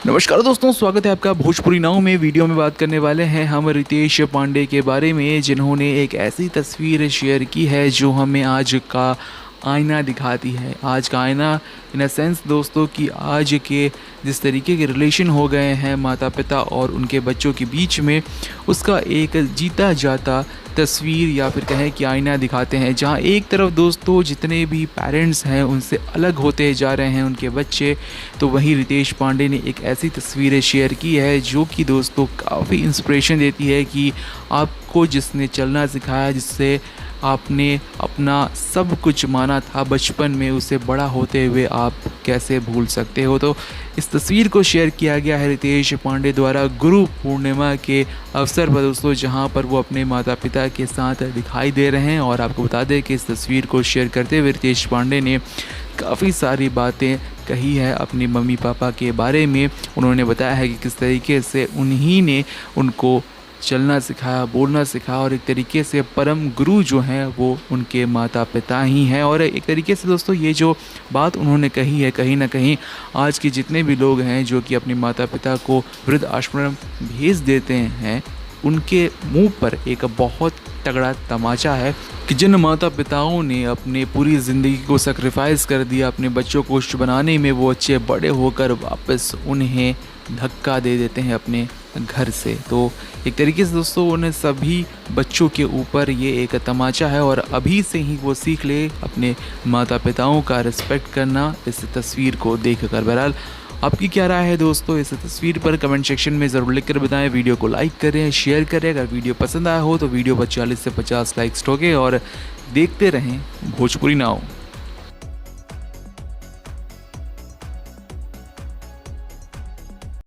नमस्कार दोस्तों, स्वागत है आपका भोजपुरी नाव में। वीडियो में बात करने वाले हैं हम रितेश पांडे के बारे में, जिन्होंने एक ऐसी तस्वीर शेयर की है जो हमें आज का आईना दिखाती है। आज का आईना इन अ सेंस दोस्तों कि आज के जिस तरीके के रिलेशन हो गए हैं माता पिता और उनके बच्चों के बीच में, उसका एक जीता जाता तस्वीर या फिर कहें कि आईना दिखाते हैं। जहां एक तरफ दोस्तों जितने भी पेरेंट्स हैं उनसे अलग होते जा रहे हैं उनके बच्चे, तो वहीं रितेश पांडे ने एक ऐसी तस्वीरें शेयर की है जो कि दोस्तों काफ़ी इंस्पिरेशन देती है कि आपको जिसने चलना सिखाया, जिससे आपने अपना सब कुछ माना था बचपन में, उसे बड़ा होते हुए आप कैसे भूल सकते हो। तो इस तस्वीर को शेयर किया गया है रितेश पांडे द्वारा गुरु पूर्णिमा के अवसर पर दोस्तों, जहां पर वो अपने माता पिता के साथ दिखाई दे रहे हैं। और आपको बता दें कि इस तस्वीर को शेयर करते हुए रितेश पांडे ने काफ़ी सारी बातें कही है अपनी मम्मी पापा के बारे में। उन्होंने बताया है कि किस तरीके से उन्हीं ने उनको चलना सिखाया, बोलना सिखाया, और एक तरीके से परम गुरु जो हैं वो उनके माता पिता ही हैं। और एक तरीके से दोस्तों ये जो बात उन्होंने कही है, कहीं ना कहीं आज के जितने भी लोग हैं जो कि अपने माता पिता को वृद्ध आश्रम भेज देते हैं, उनके मुंह पर एक बहुत तगड़ा तमाचा है कि जिन माता पिताओं ने अपने पूरी ज़िंदगी को सेक्रीफाइस कर दिया अपने बच्चों को कुछ बनाने में, वो अच्छे बड़े होकर वापस उन्हें धक्का दे देते हैं अपने घर से। तो एक तरीके से दोस्तों उन सभी बच्चों के ऊपर ये एक तमाचा है, और अभी से ही वो सीख ले अपने माता पिताओं का रिस्पेक्ट करना इस तस्वीर को देख कर। बहरहाल आपकी क्या राय है दोस्तों इस तस्वीर पर, कमेंट सेक्शन में ज़रूर लिख कर बताएं। वीडियो को लाइक करें, शेयर करें। अगर वीडियो पसंद आया हो तो वीडियो पर 40 से 50 लाइक्स ठोकें और देखते रहें भोजपुरी नाव।